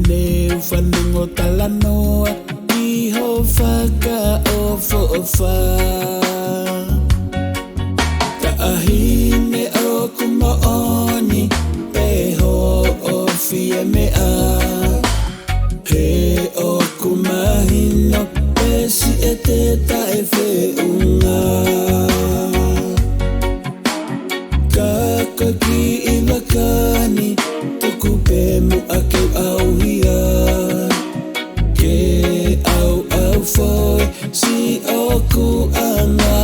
ne whanungo talanoa iho whaka ofa ka ahine o kumaoni peho o fie mea he o kumahino pesi e te tae whiunga ka koki i wakani tuku pemu ake auhia ke au foi si oku anga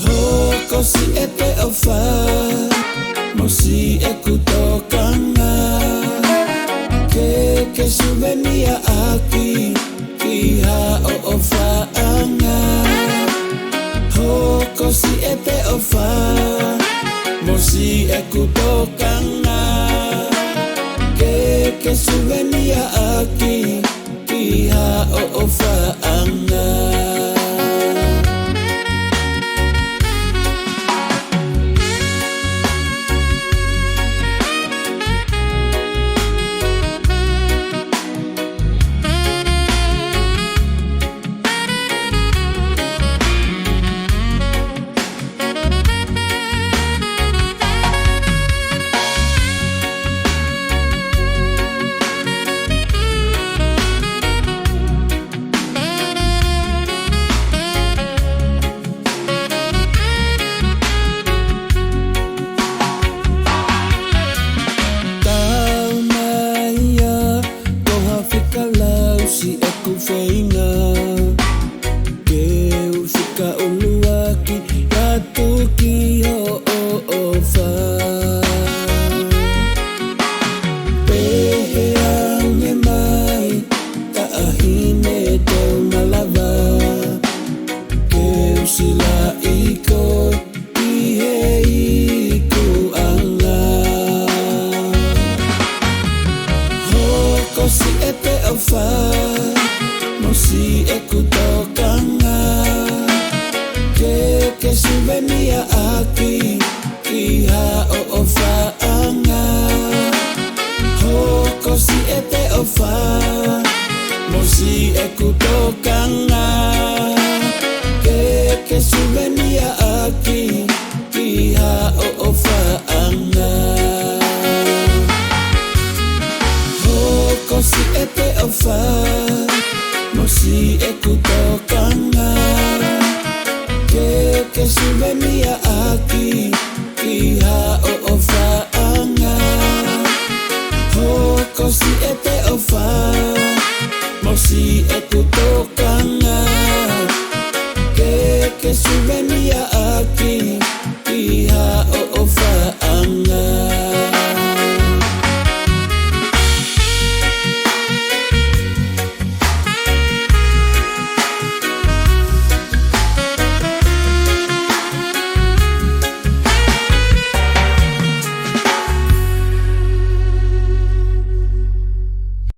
hoko si e te ofa mo si e kutokanga ke suvenia aki ki ha o ofaanga hoko si e te ofa mo si e kutokanga ke suvenia aki ki ha o ofaanga si aku whainga ke usika uluaki ratu ki ho o wha pehe ange mai ka ahine tau malava ke usila iko i he iku anga hoko si e te ofa mo si e kutokanga ke suvenia aki ki ha o ofaanga hoko si e te ofa mo si e kutokanga ke suvenia aki ki ha o ofaanga hoko si e te ofa mo si e kutokanga ke suvenia aki ki ha o ofaanga hoko si e te ofa mo si e kutokanga